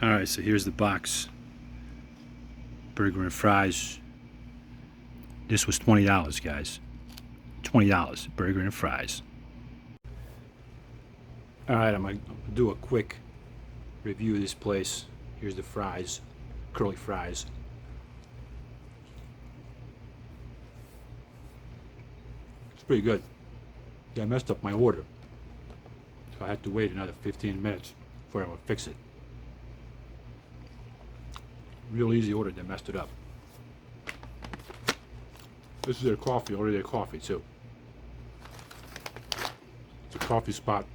Alright, so here's the box. Burger and fries. This was $20, guys. $20, burger and fries. Alright, I'm going to do a quick review of this place. Here's the fries, curly fries. It's pretty good. Yeah, I messed up my order, so I had to wait another 15 minutes before I would fix it. Real easy order, they messed it up. This is their coffee, order their coffee too. It's a coffee spot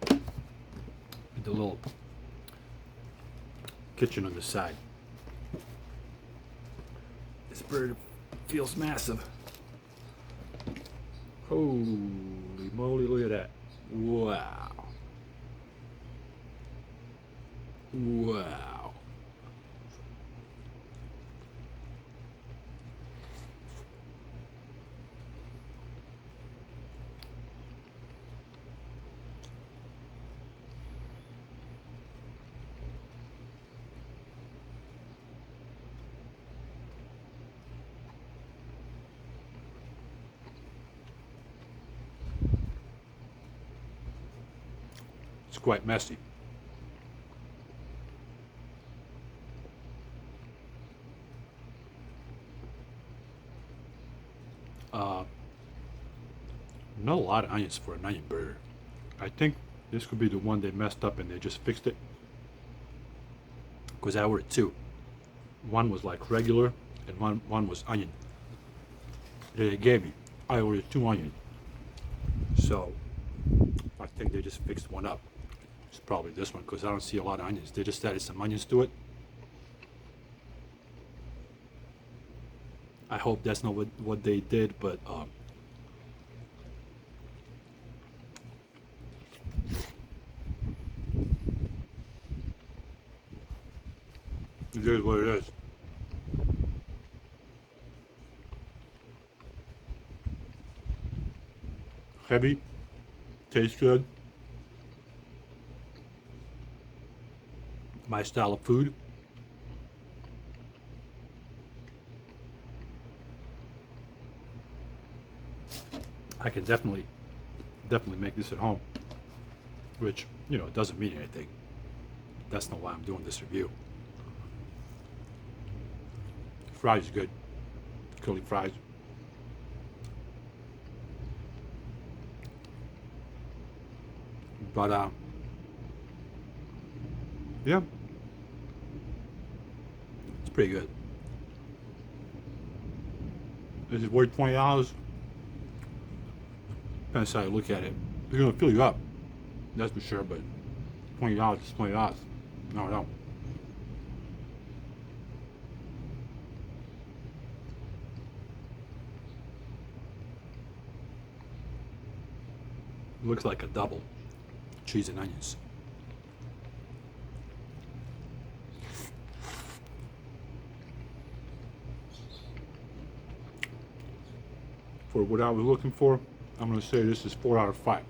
with the little kitchen on the side. This bird feels massive. Holy moly, look at that. Wow. Wow. It's quite messy. Not a lot of onions for an onion burger. I think this could be the one they messed up and they just fixed it. Because I ordered two. One was like regular and one was onion. That they gave me. I ordered 2 onion. So I think they just fixed one up. It's probably this one because I don't see a lot of onions. They just added some onions to it. I hope that's not what they did, but it is what it is. Heavy, tastes good. My style of food. I can definitely make this at home, which, you know, doesn't mean anything. That's not why I'm doing this review. Fries is good. Curly fries. But yeah, it's pretty good. Is it worth $20? Depends how you look at it. It's gonna fill you up, that's for sure. But $20 is $20. I don't know. It looks like a double. Cheese and onions. For what I was looking for, I'm going to say this is 4 out of 5.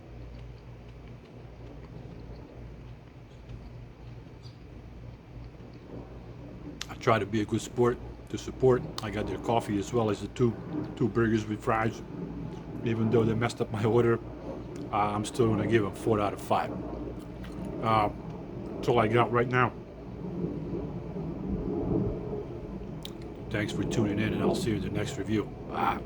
I try to be a good sport to support. I got their coffee as well as the two burgers with fries. Even though they messed up my order, I'm still going to give them 4 out of 5. That's all I got right now. Thanks for tuning in, and I'll see you in the next review. Bye.